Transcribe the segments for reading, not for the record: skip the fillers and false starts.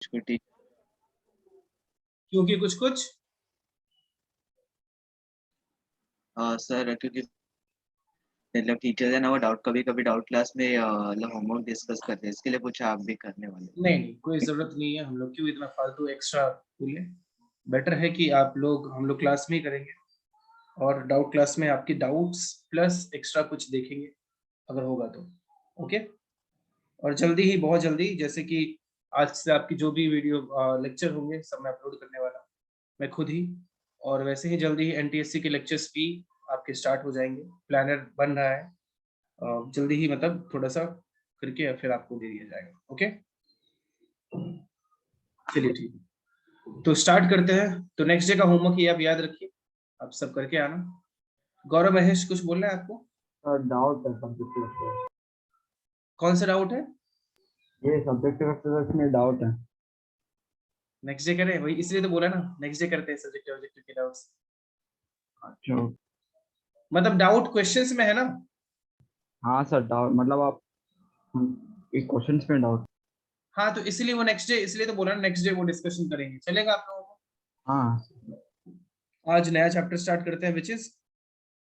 कुछ क्योंकि कुछ कुछ सर क्योंकि मतलब टीचर्स है ना वो डाउट कभी कभी डाउट क्लास में मतलब होमवर्क डिस्कस करते हैं, इसके लिए पूछा आप भी करने वाले। नहीं, कोई जरूरत नहीं है। हम लोग क्यों इतना फालतू एक्स्ट्रा बोले। बेटर है कि आप लोग हम लोग क्लास में ही करेंगे, और डाउट क्लास में आपकी डाउट्स प्लस एक्स्ट्रा कुछ देखेंगे अगर होगा तो। ओके। और जल्दी ही, बहुत जल्दी, जैसे कि आज से आपकी जो भी वीडियो लेक्चर होंगे सब मैं अपलोड करने वाला हूँ, मैं खुद ही। और वैसे ही जल्दी ही एनटीएससी के लेक्चर्स भी आपके स्टार्ट हो जाएंगे, प्लानर बन रहा है। जल्दी ही मतलब थोड़ा सा करके फिर आपको दे दिया जाएगा। ओके, चलिए ठीक है, तो स्टार्ट करते हैं। तो नेक्स्ट डे का होमवर्क ये आप याद रखिए, आप सब करके आना। गौरव महेश कुछ बोलना है आपको? डाउट है सब्जेक्ट, कौन सा डाउट है? ये सब्जेक्ट में डाउट है। नेक्स्ट डे करें, वही इसलिए तो बोला ना, नेक्स्ट डे करते हैं सब्जेक्ट ऑब्जेक्टिव के डाउट्स। अच्छा, मतलब डाउट क्वेश्चंस में है ना? हाँ सर, डाउट मतलब आप एक क्वेश्चंस में डाउट। हाँ, तो इसलिए वो नेक्स्ट डे, इसलिए तो बोला ना नेक्स्ट डे वो डिस्कशन करेंगे। चलेगा आप लोगों को? हाँ आज नया चैप्टर स्टार्ट करते हैं, विच इज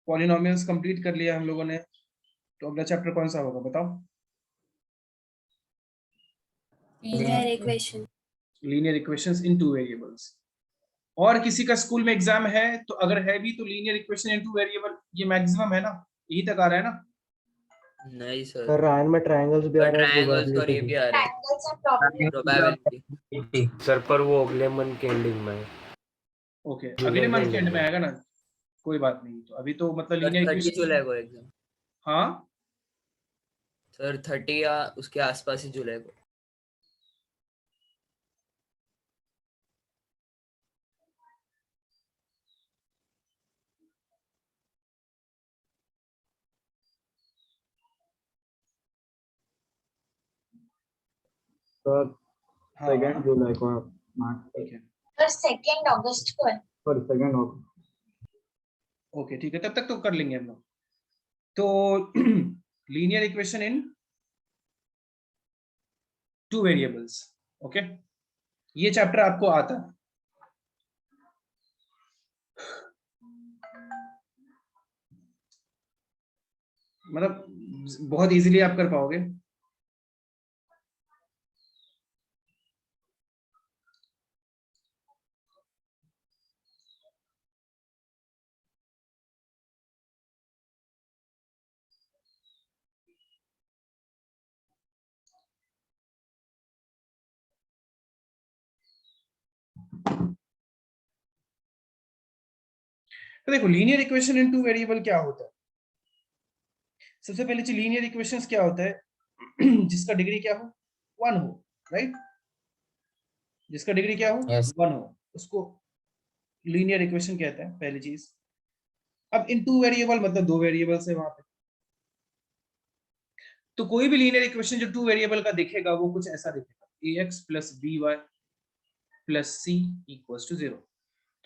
पॉलिनोमियल्स। कंप्लीट कर लिया हम लोगों ने, तो अगला चैप्टर कौन सा होगा बताओ? Linear equation. लीनियर इक्वेशंस इन टू वेरिएबल्स। और किसी का स्कूल में एग्जाम है तो, अगर है भी तो linear equation in two variable ये मैक्सिमम है ना, यही तक आ रहा है ना? नहीं सर, सर रायन में ट्रायंगल्स भी आ रहा है, ट्रायंगल्स और ये भी आ रहा है, ट्रायंगल्स और प्रोबेबिलिटी। सर पर वो अगले मंथ के एंडिंग में है। ओके, अगले मंथ के एंड में आएगा ना, कोई बात नहीं। तो अभी तो मतलब सर लीनियर 30 इक्वेशन। जुलाई को एग्जाम। हाँ सर 30 या उसके आसपास ही जुलाई को। सर, हाँ, 2 जुलाई को मार्च ठीक है, और 2 अगस्त को है। सॉरी 2 हो। ओके ठीक है, तब तक तो कर लेंगे हम लोग। तो linear equation in two variables, okay, ये चैप्टर आपको आता है। मतलब बहुत इजीली आप कर पाओगे। तो देखो, linear equation in two variable क्या होता है? सबसे पहले चीज, लीनियर इक्वेशंस क्या होता है? जिसका डिग्री क्या हो, 1 हो, राइट? जिसका डिग्री क्या हो, 1 हो, उसको लीनियर इक्वेशन कहते हैं, पहली चीज। अब इन टू वेरिएबल मतलब 2 वेरिएबल्स है वहां पे। तो कोई भी लीनियर इक्वेशन जो 2 वेरिएबल का दिखेगा वो कुछ ऐसा दिखेगा, ax plus by plus c equals to 0।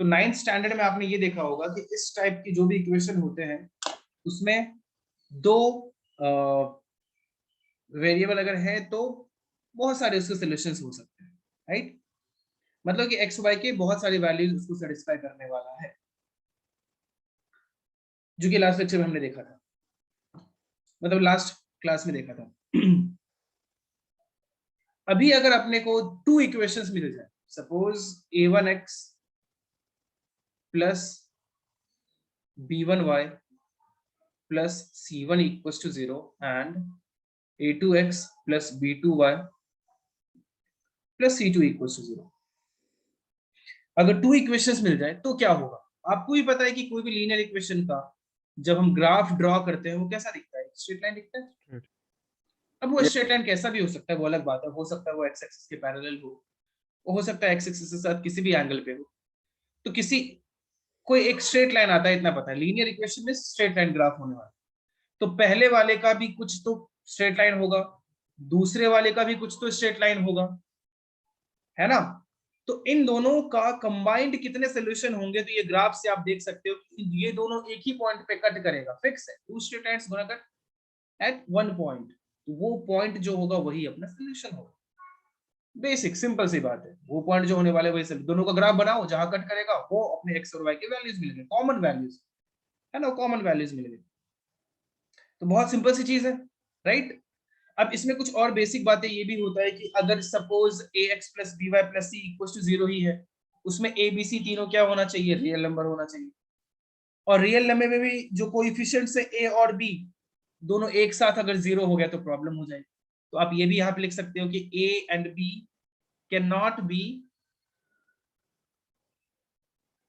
तो 9th स्टैंडर्ड में आपने ये देखा होगा कि इस टाइप की जो भी इक्वेशन होते हैं उसमें 2 वेरिएबल अगर है तो बहुत सारे उसके सॉल्यूशंस हो सकते हैं, राइट? मतलब कि एक्स वाई के बहुत सारी वैल्यूज उसको सेटिस्फाई करने वाला है, जो कि लास्ट लेक्चर में हमने देखा था, मतलब लास्ट क्लास में देखा था। अभी अगर अपने को 2 इक्वेशंस मिल जाए, suppose a1x plus b1y plus c1 equals to 0 and a2x plus b2y plus c2 equals to 0। अगर 2 इक्वेशंस मिल जाए तो क्या होगा? आपको भी पता है कि कोई भी लीनियर इक्वेशन का जब हम ग्राफ ड्रॉ करते हैं वो कैसा दिखता है? स्ट्रेट लाइन दिखता है। अब वो स्ट्रेट लाइन कैसा भी हो सकता है, वो अलग बात है। हो सकता है वो एक्स एक्सिस के पैरेलल हो सकता है एक्स एक्सिस के साथ किसी भी एंगल पे हो। तो किसी कोई एक स्ट्रेट लाइन आता है, इतना पता है। लीनियर इक्वेशन में स्ट्रेट लाइन ग्राफ होने वाला है, तो पहले वाले का भी कुछ तो स्ट्रेट लाइन होगा, दूसरे वाले का भी कुछ तो स्ट्रेट लाइन होगा, है ना? तो इन दोनों का कंबाइंड कितने सॉल्यूशन होंगे? तो ये ग्राफ से आप देख सकते हो कि ये दोनों एक ही पॉइंट पे कट करेगा, फिक्स है। Two straight lines gonna cut at one point, तो वो पॉइंट जो होगा वही अपना सॉल्यूशन होगा। बेसिक सिंपल सी बात है, वो पॉइंट जो होने वाले वही सब, दोनों का ग्राफ बनाओ, जहां कट करेगा वो अपने एक्स और वाई के वैल्यूज मिलेंगे, कॉमन वैल्यूज है ना, कॉमन वैल्यूज मिलेंगे। तो बहुत सिंपल सी चीज है, राइट। अब इसमें कुछ और बेसिक बातें ये भी होता है कि अगर suppose A X plus B Y plus C equal to 0 ही है, उसमें ए बी सी तीनों क्या होना चाहिए, रियल नंबर होना चाहिए। और रियल नंबर में भी जो कोएफिशिएंट्स है ए और बी दोनों एक साथ अगर 0 हो गया तो प्रॉब्लम हो जाएगी। तो आप ये भी यहाँ पे लिख सकते हो कि A and B can not be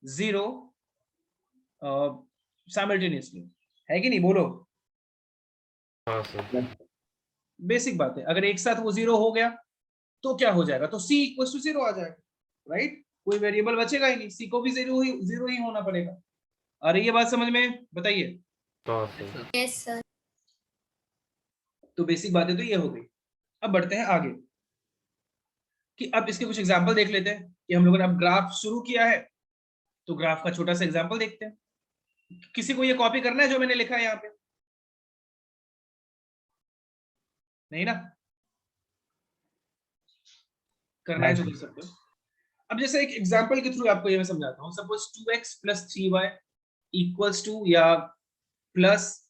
0 simultaneously, है कि नहीं, बोलो। हाँ सर। बेसिक बात है, अगर एक साथ वो 0 हो गया तो क्या हो जाएगा, तो c इक्वल टू 0 आ जाएगा, राइट। कोई वेरिएबल बचेगा ही नहीं, c को भी 0 ही होना पड़ेगा। अरे ये बात समझ में, बताइए। हाँ सर। Yes, sir. तो बेसिक बातें तो ये हो गई। अब बढ़ते हैं आगे कि अब इसके कुछ एग्जांपल देख लेते हैं कि हम लोगों ने अब ग्राफ शुरू किया है, तो ग्राफ का छोटा सा एग्जांपल देखते हैं। किसी को ये कॉपी करना है जो मैंने लिखा है यहाँ पे, नहीं ना, करना है जो कर सकते हो। अब जैसे एक एग्जांपल के थ्रू आपको ये मैं समझाता हूँ। Suppose 2x plus 3y equals to या प्लस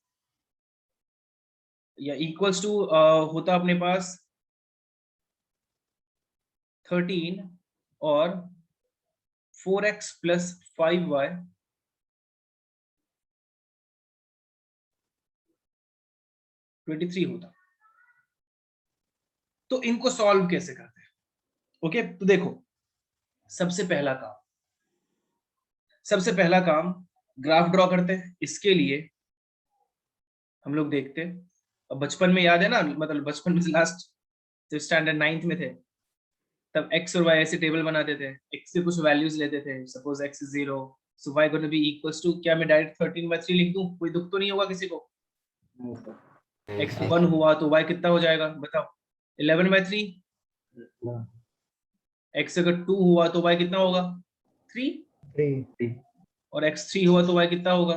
या इक्वल्स टू होता अपने पास 13 और 4x प्लस 5y होता। तो इनको सॉल्व कैसे करते हैं, ओके। तो देखो, सबसे पहला काम ग्राफ ड्रॉ करते हैं। इसके लिए हम लोग देखते हैं, अब बचपन में याद है ना, मतलब बचपन में लास्ट जब स्टैंडर्ड 9th में थे तब x और y ऐसे टेबल बनाते थे, x से कुछ वैल्यूज लेते थे। Suppose x is 0, so y gonna be equals to, क्या मैं डायरेक्ट 13/3 लिख दूं, कोई दुख तो नहीं होगा किसी को। x 1 हुआ तो y कितना हो जाएगा बताओ, 11/3। x अगर 2 हुआ तो y कितना होगा, 3। और x 3 हुआ तो y कितना होगा,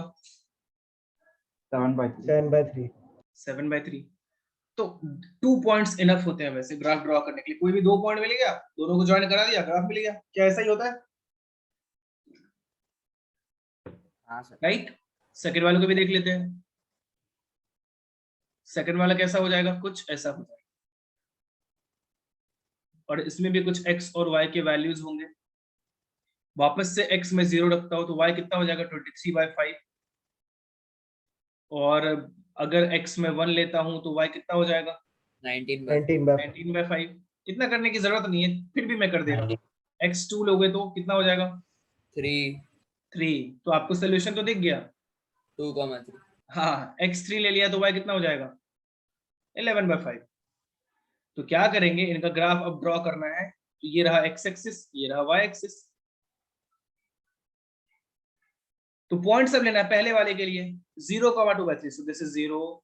7/3। 7/3। तो 2 पॉइंट्स इनफ होते हैं वैसे ग्राफ ड्रॉ करने के लिए। कोई भी 2 पॉइंट मिल गया, दोनों को ज्वाइन करा दिया, ग्राफ मिल गया। क्या ऐसा ही होता है, हाँ सर। राइट। सेकंड वाले को भी देख लेते हैं। सेकंड वाला कैसा हो जाएगा, कुछ ऐसा हो जाएगा। और इसमें भी कुछ x और y के वैल्यूज होंगे। वापस से x में 0 रखता हूं तो y कितना हो जाएगा, 23/5। और अगर x में 1 लेता हूं तो y कितना हो जाएगा, 19/5। इतना करने की जरूरत नहीं है, फिर भी मैं कर दे रहा हूँ। x 2 लोगे तो कितना हो जाएगा, 3। तो आपको सोल्यूशन तो दिख गया, 2,3। हाँ। x 3 ले लिया तो y कितना हो जाएगा, 11/5। तो क्या करेंगे, इनका ग्राफ अब ड्रॉ करना है। तो ये रहा x एक्सिस, ये रहा y एक्सिस। तो पॉइंट सब लेना है पहले वाले के लिए, 0,2/3। सो दिस इज 0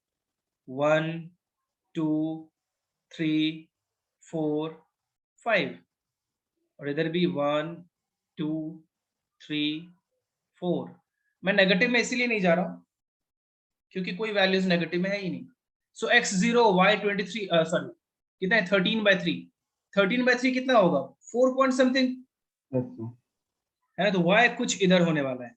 1 2 3 4 5। और इधर भी 1 2 3 4। मैं नेगेटिव में इसीलिए नहीं जा रहा हूं क्योंकि कोई वैल्यूज नेगेटिव में है ही नहीं। सो x 0 y 23 सॉरी कितना है, 13/3। 13/3 कितना होगा, 4 पॉइंट समथिंग है ना। तो y कुछ इधर होने वाला है।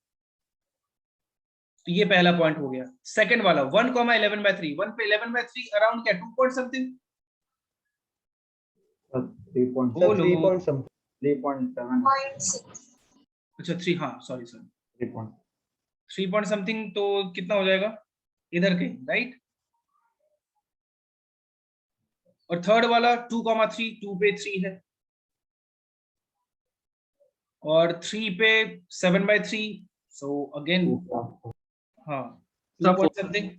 तो ये पहला पॉइंट हो गया। सेकंड वाला 1,11/3, 1 पे 11/3 अराउंड क्या, 2 पॉइंट समथिंग, 0.6. अच्छा 3, हाँ सॉरी 3 पॉइंट समथिंग। तो कितना हो जाएगा इधर के, राइट। और थर्ड वाला 2,3, 2 पे 3 है और 3 पे 7/3। सो अगेन हाँ 2 पॉइंट समथिंग।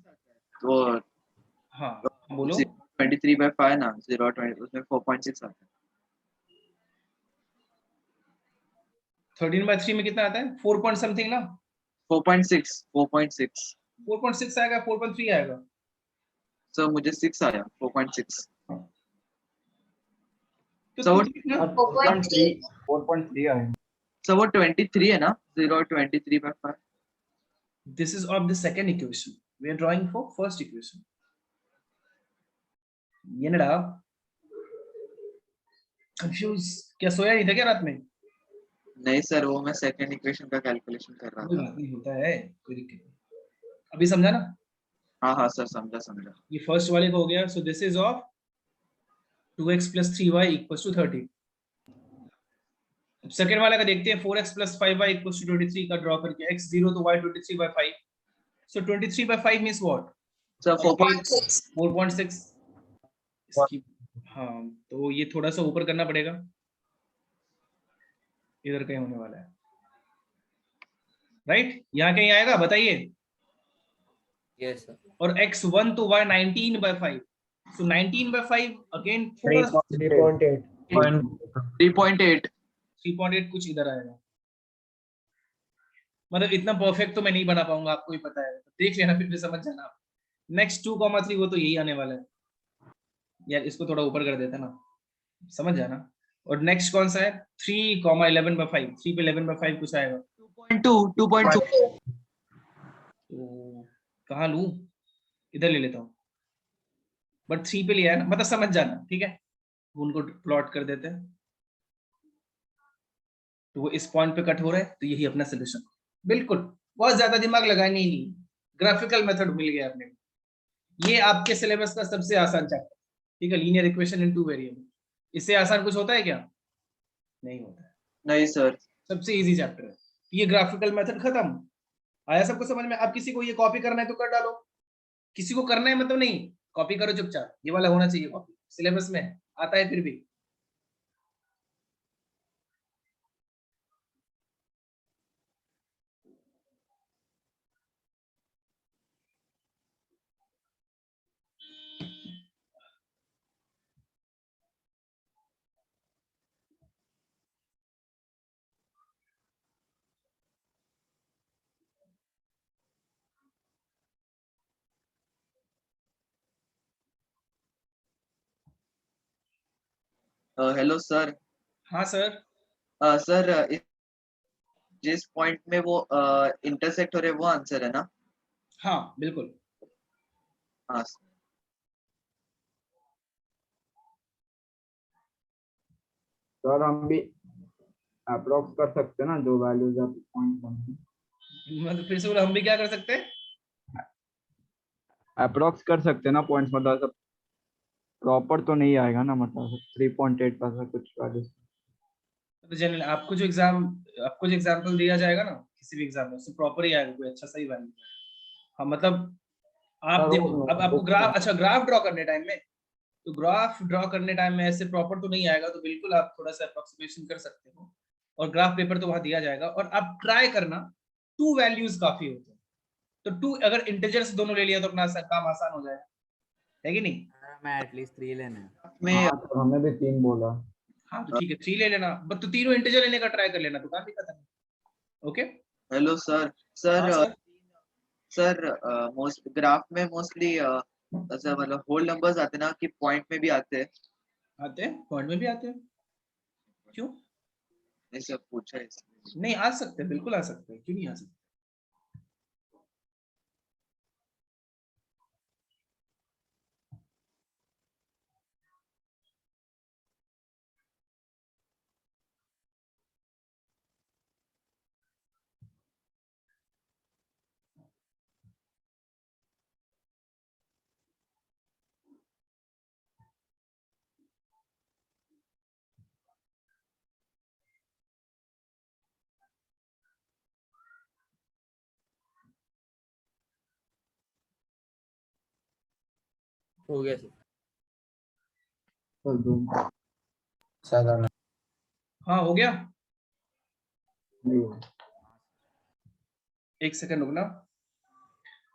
तो हाँ बोलो, 23/5 ना, 0 और 20 उसमें 4.6 आता है। 13/3 में कितना आता है, 4 पॉइंट समथिंग ना, 4.6 4.6 आएगा, 4.3 आएगा। सर मुझे 6 आया, 4.6। तो So, कितना, 4.3 आएगा। सर वो 23 है ना, 0 और 23/5। this is of the second equation, we are drawing for first equation. என்னடா कंफ्यूज, क्या सोया नहीं था क्या रात में? नहीं सर, वो मैं सेकंड इक्वेशन का कैलकुलेशन कर रहा कोई था। बात नहीं, होता है, कोई दिक्कत नहीं। अभी समझा ना? हाँ हाँ सर, समझा समझा। ये फर्स्ट वाले का हो गया। सो this is of 2x + 3y = 30। अब सेकंड वाले का देखते हैं। 4x + 5y = 23 का ड्रॉ करके x 0 तो y 23/5। So 23/5 means what? Sir 4.6। इसकी, हाँ, तो ये थोड़ा सा ऊपर करना पड़ेगा, इधर कहीं होने वाला है, राइट? यहाँ कहीं आएगा, बताइए। Yes sir. और x1 तो y 19/5। सो 19/5 अगेन थोड़ा 3.8 3.8। 3.8 कुछ इधर आएगा। मतलब इतना परफेक्ट तो मैं नहीं बना पाऊंगा, आपको ही पता है, तो देख लेना, फिर भी समझ जाना आप। नेक्स्ट 2,3 वो तो यही आने वाला है यार, इसको थोड़ा ऊपर कर देते ना, समझ जाना। और नेक्स्ट कौन सा है? 3,11/5। 3 पे 11/5 कुछ आएगा 2.2 तो कहाँ लूं? इधर ले लेता हूँ, बट 3 पे लिया है ना, मतलब समझ जाना, ठीक है? उनको प्लॉट कर देते हैं, तो वो इस पॉइंट पे कट हो रहा है, तो यही अपना सोल्यूशन। बिल्कुल, बहुत ज्यादा दिमाग लगाने ही नहीं, ग्राफिकल मेथड मिल गया अपने को। ये आपके सिलेबस का सबसे आसान चैप्टर, ठीक है? Linear equation in 2 variable. इससे आसान कुछ होता है क्या? नहीं होता है। नहीं सर। सबसे इजी चैप्टर है ये। ग्राफिकल मेथड खत्म। आया सबको समझ में? अब किसी को ये कॉपी करना है तो कर डालो, किसी को करना है मतलब नहीं, कॉपी करो चुपचाप, ये वाला होना चाहिए कॉपी, सिलेबस में है, आता है फिर भी। Hello sir. हाँ सर। सर जिस पॉइंट में वो इंटरसेक्ट हो रहे हैं, वो आंसर है ना? हाँ बिल्कुल। हाँ सर हम भी अप्रोक्स कर सकते हैं ना, जो वैल्यूज आप पॉइंट बनते मतलब फिर से बोला, हम भी क्या कर सकते हैं? अप्रोक्स कर सकते हैं ना पॉइंट्स, मतलब सब प्रॉपर तो नहीं आएगा ना, मतलब 3.8 का ऐसा कुछ वैल्यू। तो जनरल आपको जो एग्जांपल दिया जाएगा ना किसी भी एग्जाम में, उससे प्रॉपर ही आएगा, कोई अच्छा सही वैल्यू। हाँ मतलब आप सर वो देखो, अब आपको नोटबुक ग्राफ, अच्छा ग्राफ ड्रॉ करने टाइम में, तो ग्राफ ड्रॉ करने टाइम में ऐसे प्रॉपर तो नहीं आएगा, तो बिल्कुल आप थोड़ा सा अप्रोक्सीमेशन कर सकते हो, और ग्राफ पेपर तो वहां दिया जाएगा। और आप ट्राई करना, 2 वैल्यूज काफी होते हैं, तो 2 अगर इंटीजर्स दोनों ले लिया तो अपना काम आसान हो जाएगा, है कि नहीं? मैं एटलीस्ट 3 लेना है। में। हाँ सर, हमें भी 3 बोला। हाँ तो ठीक है, 3 ले लेना, बट तो तीनों इंटीजर लेने का ट्राई कर लेना, तो काम भी खत्म। ओके। Hello sir. हाँ sir sir. Sir most graph में मोस्टली ऐसा मतलब होल नंबर्स आते हैं ना, कि पॉइंट में भी आते हैं? आते हैं, पॉइंट में भी आते हैं, क्यों ऐसा पूछा है इसलिए। नहीं? आ सकते हैं, बिल्कुल आ सकते हैं, क्यों नहीं आ सकते? हो गया सर। सर दो हाँ हो गया। नहीं हुआ। एक सेकंड रुकना।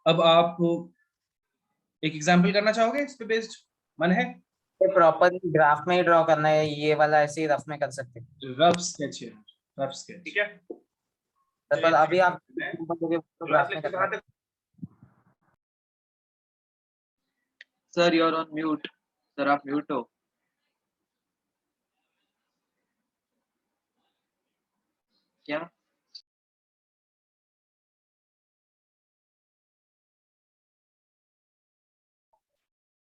अब आप एक एग्जाम्पल करना चाहोगे इस पे बेस्ड? मन है? ये प्रॉपर ग्राफ में ही ड्रॉ करना है, ये वाला ऐसे ही रफ में कर सकते हैं। रफ स्केच है, रफ स्केच, ठीक है? पर अभी आप क्लास ग्राफ में लेक्चर करना कहाँ है। तक? Sir you are on mute. Sir आप म्यूट हो। क्या?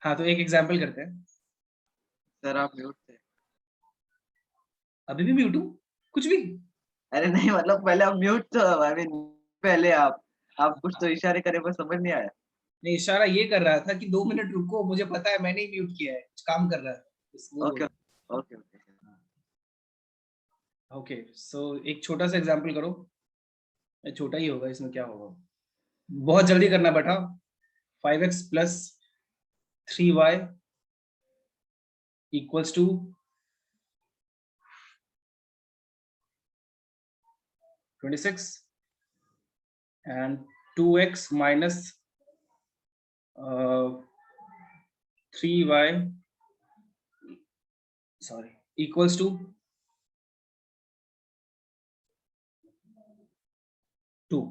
हाँ तो एक एग्जाम्पल करते हैं। सर आप म्यूट थे। अभी भी म्यूट हूँ कुछ भी? अरे नहीं मतलब पहले आप म्यूट तो आई मीन पहले आप कुछ तो इशारे करे पर समझ नहीं आया। नहीं, इशारा ये कर रहा था कि 2 मिनट रुको, मुझे पता है मैंने ही म्यूट किया है, कुछ काम कर रहा है वो ओके ओके ओके ओके। सो एक छोटा सा एग्जांपल करो, छोटा ही होगा, इसमें क्या होगा, बहुत जल्दी करना बेटा। 5x plus 3y equals to 26 and 2x minus 3y sorry equals to 2।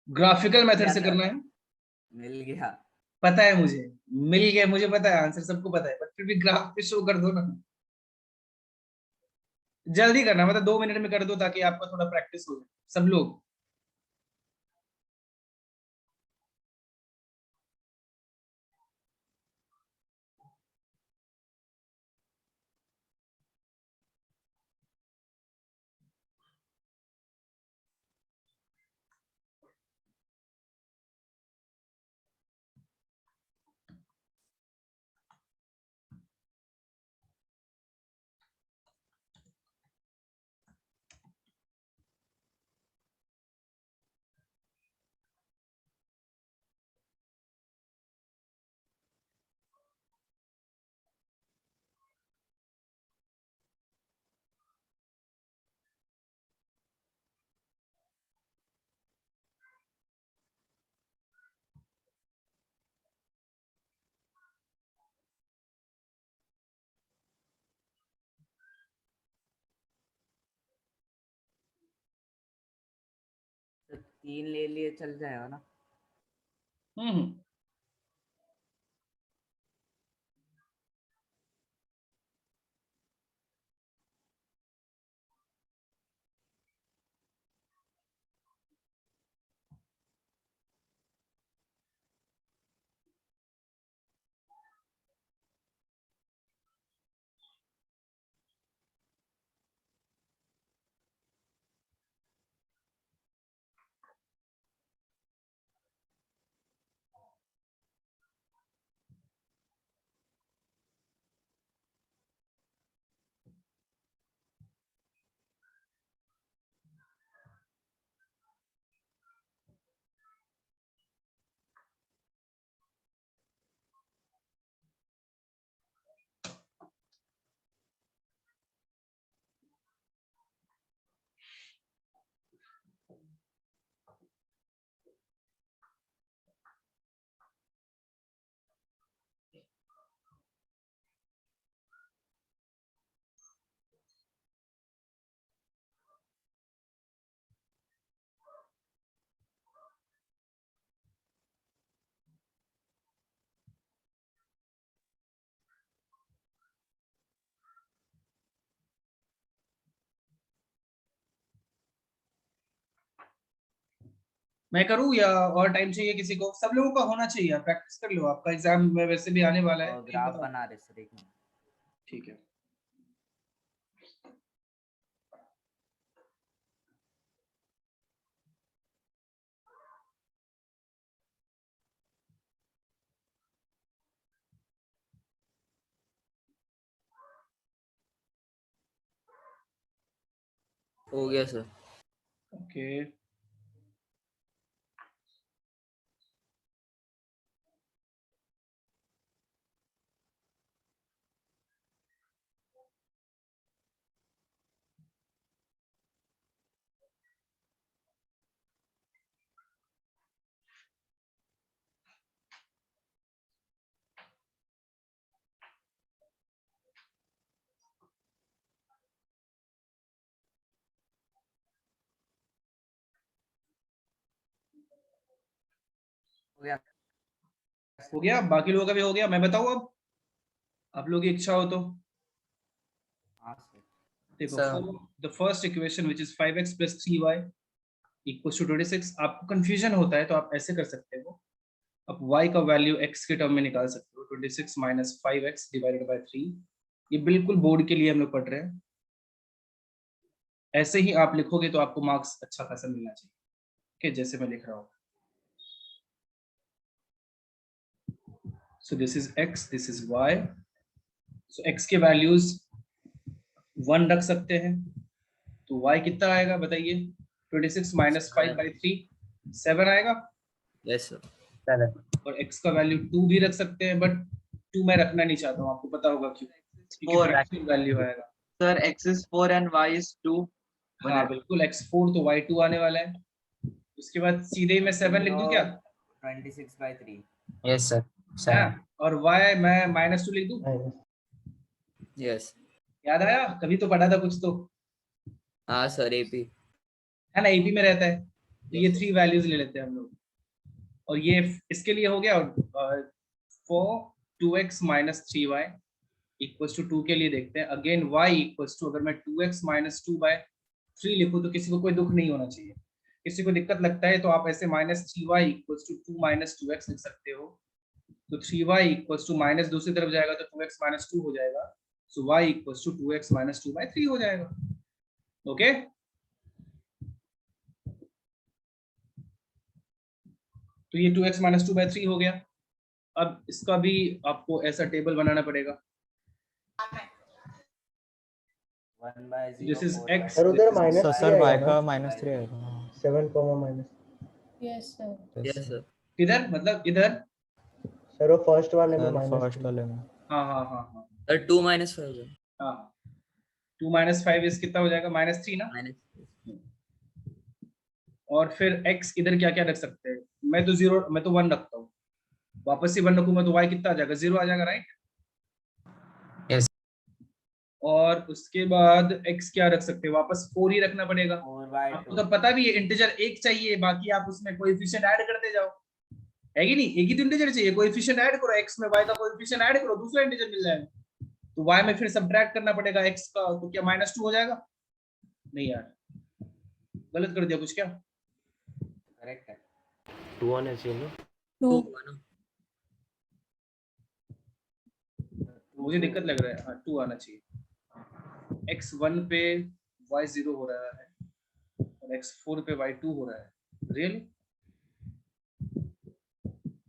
Graphical method से करना है, मिल गया। पता है मुझे, मिल गया, मुझे पता है आंसर, सबको पता है, बट फिर भी ग्राफ पे शो कर दो ना, जल्दी करना, मतलब 2 मिनट में कर दो ताकि आपका थोड़ा प्रैक्टिस हो जाए सब लोग। तो 3 ले लिए चल जाएगा ना? हम्म। मैं करूँ या और टाइम चाहिए किसी को? सब लोगों का होना चाहिए, प्रैक्टिस कर लो, आपका एग्जाम में वैसे भी आने वाला है। और ग्राफ बना रहे सर, एक मिनट। ठीक है। हो गया सर। ओके हो गया। हो गया, बाकी लोगों का भी हो गया। मैं बताऊँ अब, आप लोगों की इच्छा हो तो? हाँ सर। देखो, sir the first equation which is 5x plus 3y equals to 26। आपको कंफ्यूजन होता है तो आप ऐसे कर सकते हो, आप y का वैल्यू x के टर्म में निकाल सकते हो, 26 माइनस 5x डिवाइडेड बाय 3। ये बिल्कुल बोर्ड के लिए हम लोग पढ़ रहे हैं। ऐसे ही आप लिखोगे तो आपको मार्क्स अच्छा खासा मिलना चाहिए। ओके, जैसे मैं लिख रहा हूँ। So this is x, this is y। So x के वैल्यूज 1 रख सकते हैं, तो y कितना आएगा बताइए? 26 माइनस 5 बाई 3 7 आएगा। Yes sir. 7 और x का वैल्यू 2 भी रख सकते हैं, बट 2 मैं रखना नहीं चाहता हूँ, आपको पता होगा क्यों? क्योंकि 4 फ्रैक्शनल वैल्यू आएगा। Sir x is 4 and y is 2। हाँ बिल्कुल, x4 तो y2 आने वाला है। उसके बाद सीधे ही मैं 7 लिख दूं क्या? 26/3। यस सर, हाँ, 7 और y मैं -2 लिख दूं। यस। याद आया? कभी तो पढ़ा था कुछ तो, हाँ सर, एपी। है ना? एपी में रहता है। तो ये Yes, sir. 3 वैल्यूज ले लेते हैं हम लोग, और ये इसके लिए हो गया। For 2x minus 3y equals to 2 के लिए देखते हैं। अगेन y इक्वल्स टू, अगर मैं 2x माइनस 2/3 लिखूं तो किसी को कोई दुख नहीं होना चाहिए। किसी को दिक्कत लगता है तो आप ऐसे -3y equals to 2 minus 2x लिख सकते हो। तो 3y इक्वल्स टू माइनस दूसरी तरफ जाएगा तो 2x माइनस 2 हो जाएगा। So y equals to 2x minus 2/3 हो जाएगा। ओके, तो ये 2x माइनस 2/3 हो गया। अब इसका भी आपको ऐसा टेबल बनाना पड़ेगा। 1/0 दिस इज 4/3 x, सर उधर this is -3 सर y आएगा का ना, -3 आएगा। 7 comma minus. Yes sir. Yes, sir. किधर, मतलब इधर? सर वो फर्स्ट वाले में सर फर्स्ट -3। वाले में हाँ हाँ हाँ हाँ Sir, 2 minus 5 sir. हाँ, 2 माइनस 5 इस कितना हो जाएगा? -3 ना। Minus. और फिर x इधर क्या क्या रख सकते हैं? मैं तो 0, मैं तो 1 रखता हूँ। वापस से 1 रखूंगा तो y कितना आ जाएगा? 0 आ जाएगा, राइट? Yes. और उसके बाद x क्या रख सकते हैं? वापस 4 ही रखना पड़ेगा। 4/2 आपको तो पता भी है इंटीजर 1 चाहिए, बाकी आप उसमें कोएफिशिएंट ऐड करते जाओ, है कि नहीं? एक ही तो इंटीजर चाहिए, कोएफिशिएंट ऐड करो, x में y का कोएफिशिएंट ऐड करो, दूसरा इंटीजर मिल जाएगा। तो y में फिर सब्ट्रैक्ट करना पड़ेगा x का, तो क्या -2 हो जाएगा? नहीं यार, गलत कर दिया कुछ क्या? करेक्ट है। 2 आना चाहिए ना। 2 2 मुझे दिक्कत लग रहा है। हाँ, 2 आना चाहिए। x 1 पे y 0 हो रहा है और x 4 पे y 2 हो रहा है। रियली?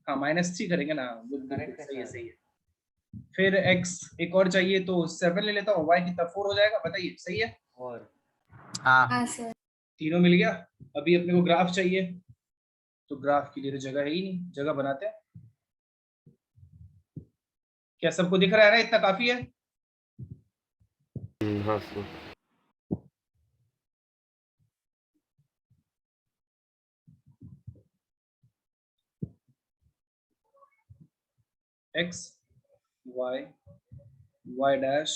हाँ, -3 करेंगे ना। Correct है, सही है, sir. सही है। फिर x एक और चाहिए तो 7 ले लेता हूँ। y कितना? 4 हो जाएगा, बताइए, सही है? और हाँ हाँ सर। तीनों मिल गया। अभी अपने को ग्राफ चाहिए, तो ग्राफ के लिए तो जगह है ही नहीं, जगह बनाते हैं। क्या सबको दिख रहा है ना? इतना काफी है। हाँ sir. x y y dash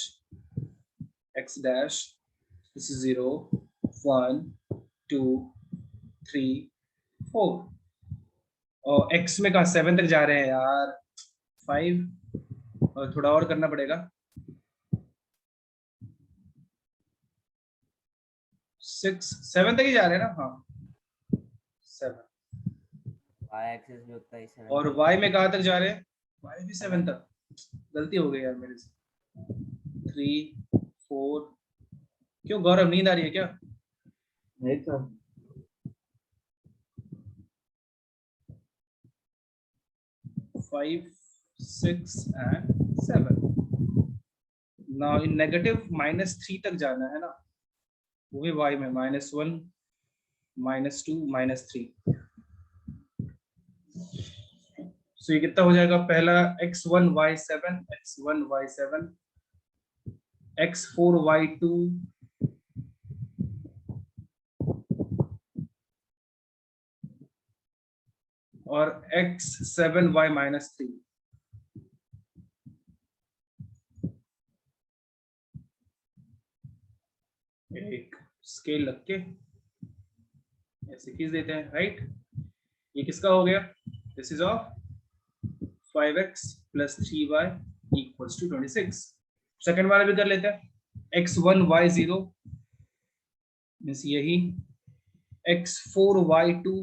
x dash, this is 0 1 2 3 4, और x में कहा 7 तक जा रहे हैं यार। 5, और थोड़ा और करना पड़ेगा। 6 7 तक ही जा रहे हैं ना? हाँ 7। y एक्सिस भी उतना ही 7। और y में कहाँ तक जा रहे हैं? y भी 7 तक। गलती हो गई यार मेरे से। 3 4। क्यों गौरव, नींद आ रही है क्या? नहीं sir. 5 6 and 7। Now in negative -3 तक जाना है ना, वो भी y में -1 -2 -3। सो ये कितना हो जाएगा? पहला x1 y7 x1 y7 x4 y2 और x7 y -3। एक स्केल रख के ऐसे खींच देते हैं, राइट? ये किसका हो गया? This is of 5x + 3y = 26। Second वाला भी कर लेते हैं। x1 y0 मींस यही, x4 y2,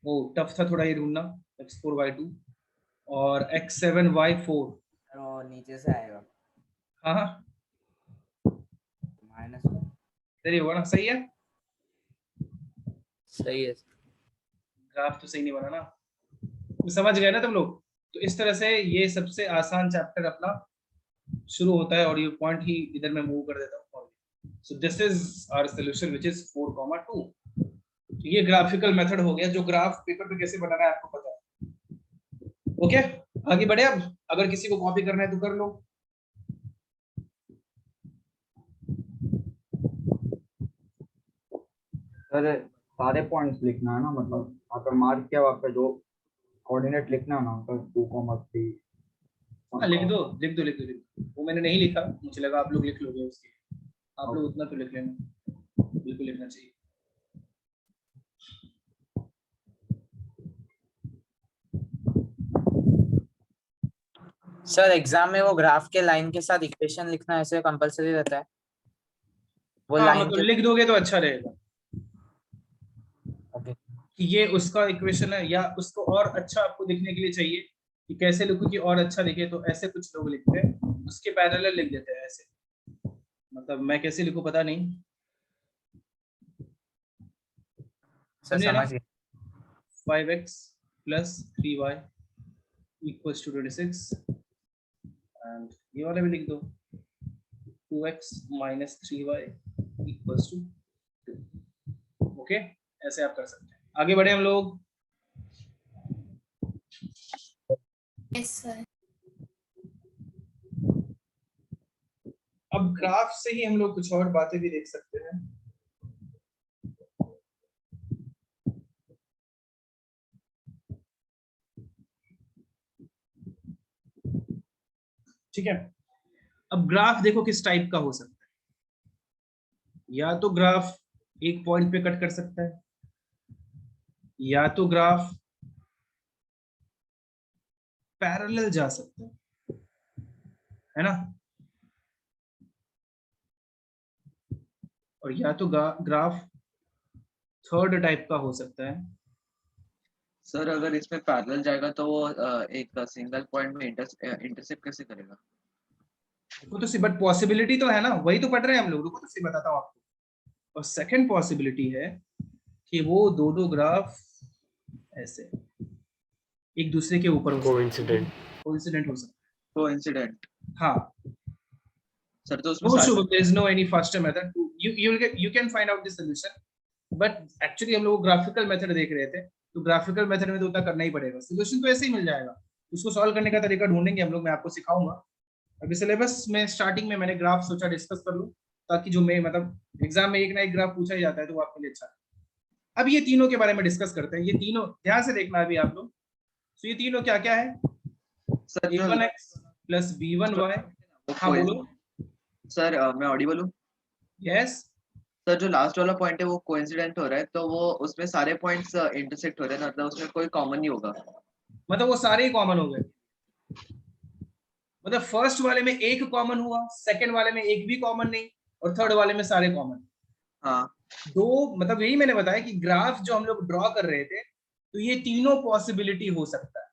ओ टफ था थोड़ा ये ढूंढना, x4 y2, और x7 y4। वो नीचे से आएगा हाँ हाँ, -1। सही होगा ना? सही है, सही है। ग्राफ तो सही नहीं बना ना, तो समझ गए ना तुम लोग? तो इस तरह से ये सबसे आसान चैप्टर अपना शुरू होता है, और ये पॉइंट ही इधर मैं मूव कर देता हूँ। So this is our solution which is 4,2। ये ग्राफिकल मेथड हो गया, जो ग्राफ पेपर पे कैसे बनाना है आपको पता है। ओके, आगे बढ़े। अब अगर किसी को कॉपी करना है तो कर लो। सर सारे पॉइंट्स लिखना है ना, मतलब वहाँ पर मार्क किया वहाँ पे जो कोऑर्डिनेट लिखना है ना, मतलब 2,3। हाँ, लिख दो लिख दो लिख दो लिख दो। वो मैंने नहीं लिखा, मुझे लगा आप लोग लिख लोगे उसके। आप लोग उतना तो लिख लेना, बिल्कुल लिखना चाहिए। सर एग्जाम में वो ग्राफ के लाइन के साथ इक्वेशन लिखना ऐसे कंपलसरी रहता है? वो हाँ, लाइन मतलब के, लिख दोगे तो अच्छा रहेगा ओके कि ये उसका इक्वेशन है, या उसको और अच्छा आपको दिखने के लिए चाहिए कि कैसे लिखूं कि और अच्छा दिखे, तो ऐसे कुछ लोग लिखते हैं, उसके पैरेलल लिख देते हैं ऐसे। मतलब मैं कैसे लिखूं पता नहीं, सर समझे ना? समझ गए। 5x plus 3y equals to 26, and ये वाला भी लिख दो, 2x minus 3y equals to 2। Okay, ऐसे आप कर सकते हैं। आगे बढ़े हम लोग। Yes sir. अब ग्राफ से ही हम लोग कुछ और बातें भी देख सकते हैं। ठीक है, अब ग्राफ देखो किस टाइप का हो सकता है। या तो ग्राफ एक पॉइंट पे कट कर सकता है, या तो ग्राफ पैरेलल जा सकता है ना, और या तो ग्राफ थर्ड टाइप का हो सकता है। सर अगर इसमें पैरेलल जाएगा तो वो एक सिंगल पॉइंट में इंटरसेक्ट कैसे करेगा? रुको तो सी, बट पॉसिबिलिटी तो है ना, वही तो पढ़ रहे हैं हम लोग। रुको तो सी बताता हूँ आपको। और सेकंड पॉसिबिलिटी है कि वो दो ग्राफ ऐसे एक दूसरे के ऊपर हो सकते हैं, कोइंसिडेंट हो सकता कोइंसिडेंट। है। हाँ, सर तो उसमें no सारे Shubham, there is no any faster method to you can find out the solution, but actually हम लोग ग्राफिकल मेथड देख रहे थे, तो ग्राफिकल मेथड में तो उतना करना ही पड़ेगा। सॉल्यूशन तो ऐसे ही मिल जाएगा, उसको सॉल्व करने का तरीका ढूंढेंगे हम लोग, मैं आपको सिखाऊंगा। अभी सिलेबस में स्टार्टिंग में मैंने ग्राफ सोचा डिस्कस कर लूं, ताकि जो मैं मतलब एग्जाम में एक ना एक ग्राफ पूछा ही जाता है, तो वो आपके लिए अच्छा है। अब ये तीनों के बारे में डिस्कस करते हैं। ये तीनों ध्यान से देखना अभी आप लोग। तो ये तीनों क्या क्या है? सर जो a1x plus b1y। हाँ बोलो। सर मैं ऑडिबल हूँ? यस। सर जो लास्ट वाला पॉइंट है वो कोइंसिडेंट हो रहा है, तो वो उसमें सारे पॉइंट्स इंटरसेक्ट हो रहे हैं, मतलब उसमें कोई कॉमन नहीं होगा। मतलब वो सारे ही कॉमन हो गए, मतलब फर्स्ट वाले में एक कॉमन हुआ, सेकंड वाले में एक भी कॉमन नहीं, और थर्ड वाले में सारे कॉमन। हाँ, दो, मतलब यही मैंने बताया कि ग्राफ जो हम लोग ड्रॉ कर रहे थे, तो ये तीनों पॉसिबिलिटी हो सकता है।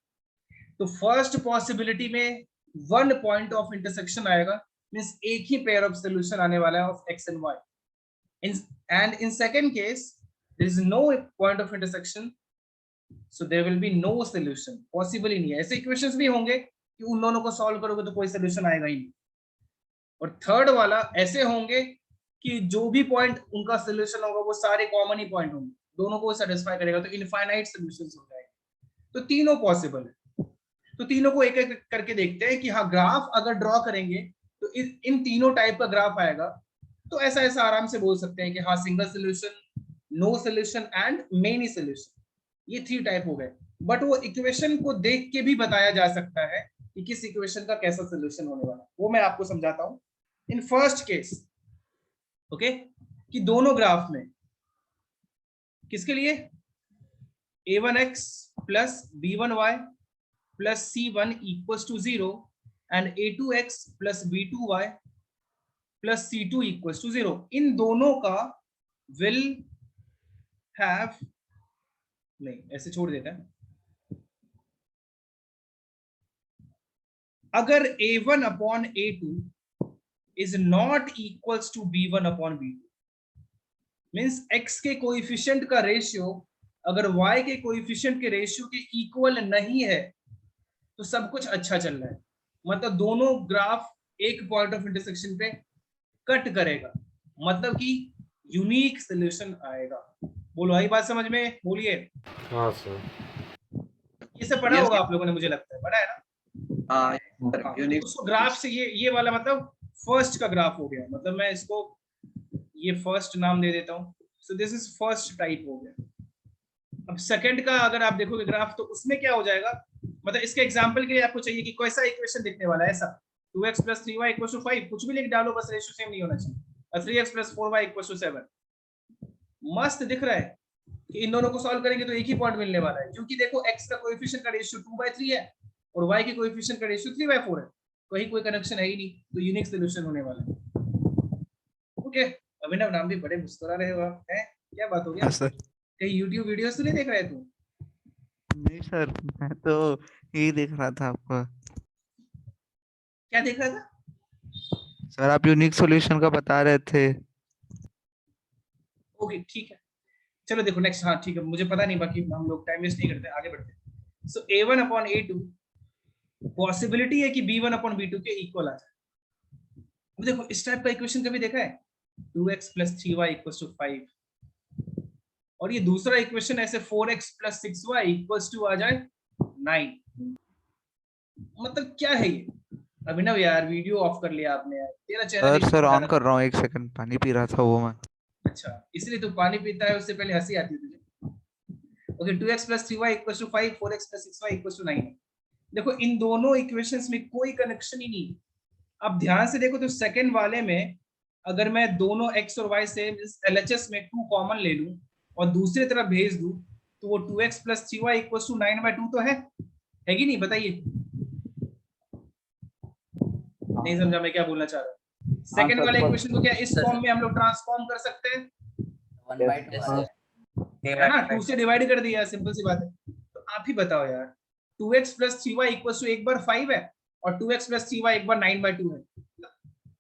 तो फर्स्ट पॉसिबिलिटी में वन पॉइंट ऑफ इंटरसेक्शन आएगा, मींस एक ही पेयर ऑफ सॉल्यूशन आने वाला है of x and y. And in second case there is no point of intersection, so there will be no solution. Possible ही नहीं है। ऐसे इक्वेशंस भी होंगे कि उन दोनों को सॉल्व करोगे तो कोई सॉल्यूशन आएगा ही नहीं। और थर्ड वाला ऐसे होंगे कि जो भी पॉइंट उनका सॉल्यूशन होगा वो सारे कॉमन ही पॉइंट होंगे, दोनों को सेटिस्फाई करेगा, तो इनफाइनाइट सॉल्यूशंस हो जाएंगे। तो तीनों पॉसिबल है। तो तीनों को एक एक करके देखते हैं कि हाँ, ग्राफ अगर ड्रॉ करेंगे तो इन तीनों टाइप का ग्राफ आएगा। तो ऐसा ऐसा आराम से बोल सकते हैं कि हाँ, single solution, no solution and many solution, ये 3 टाइप हो गए। बट वो इक्वेशन को देख के भी बताया जा सकता है कि किस इक्वेशन का कैसा सॉल्यूशन होने वाला है। वो मैं आपको समझाता हूं। इन फर्स्ट केस ओके, कि दोनों ग्राफ में किसके लिए a1x plus b1y plus c1 equals to 0 and a2x plus b2y plus c2 equals to 0, इन दोनों का will have, नहीं ऐसे छोड़ देता है, अगर a1 upon a2 is not equals to b1 upon b2, means x के कोएफिशिएंट का रेशियो अगर y के कोएफिशिएंट के रेशियो के इक्वल नहीं है तो सब कुछ अच्छा चल रहा है, मतलब दोनों ग्राफ एक पॉइंट ऑफ इंटरसेक्शन पे कट करेगा, मतलब कि यूनिक सॉल्यूशन आएगा। बोलो आई बात समझ में? बोलिए। हाँ सर। ये सब पढ़ा Yes, होगा आप लोगों ने, मुझे लगता है पढ़ा है ना। हाँ, यूनिक उसको ग्राफ से ये वाला मतलब फर्स्ट का ग्राफ हो गया, मतलब मैं इसको ये फर्स्ट नाम दे देता हूँ। So this is first type हो गया। अब सेकंड का अगर आप देखोगे ग्राफ तो उसमें क्या हो जाएगा, मतलब इसके एग्जांपल के लिए आपको चाहिए कि कैसा इक्वेशन दिखने वाला है, ऐसा 2x + 3y = 5, कुछ भी लिख डालो बस रेशियो सेम नहीं होना चाहिए, और 3x + 4y = 7। मस्त दिख रहा है कि इन दोनों को सॉल्व करेंगे तो एक ही पॉइंट मिलने वाला है, क्योंकि देखो x का कोएफिशिएंट का रेशियो 2/3 है और y के कोएफिशिएंट का रेशियो 3/4 है, कहीं कोई कनेक्शन है ही नहीं, तो यूनिक सॉल्यूशन होने वाला है। ओके, अभिनव नाम भी बड़े मुस्कुरा रहे हो आप, हैं क्या बात हो गया? सर कहीं YouTube वीडियोस तो नहीं देख रहे तू? नहीं सर, मैं तो यही देख रहा था आपका। क्या देख रहा था? सर आप यूनिक सॉल्यूशन का बता रहे थे। ओके ठीक है, चलो देखो नेक्स्ट। हाँ ठीक है, मुझे पता नहीं, बाकी हम लोग टाइम वेस्ट नहीं करते, आगे बढ़ते हैं। सो a1/a2 पॉसिबिलिटी है कि b1/b2 के इक्वल आ जाए। अब देखो इस टाइप का इक्वेशन कभी देखा है? 2x + 3y = 5, और ये दूसरा इक्वेशन ऐसे 4x + 6y = आ जाए 9। मतलब क्या है ये? अभिनव यार वीडियो ऑफ कर लिया आपने यार, तेरा चैनल सर ऑन कर रहा हूँ, एक सेकंड, पानी पी रहा था वो मैं। अच्छा, इसलिए तू पानी पीता है, उससे पहले हंसी आती है तुझे। Okay, 2x + 3y = 5, 4x + 6y = 9। देखो इन दोनों इक्वेशंस में कोई कनेक्शन ही नहीं। अब ध्यान से देखो तो सेकंड वाले में अगर मैं दोनों x और y से LHS में 2 कॉमन ले लूं और दूसरी तरफ भेज दूं तो वो 2x + 3y = 9/2 तो है कि नहीं? बताइए। नहीं समझा मैं क्या बोलना चाह रहा हूँ? सेकंड वाले इक्वेशन को क्या इस फॉर्म में हम लोग ट्रांसफॉर्म कर सकते हैं? 1/2 है ना, 2 से डिवाइड कर दिया, सिंपल सी बात है। तो आप ही बताओ यार, 2x + 3y = एक बार 5 है और 2x + 3y एक बार 9/2 है।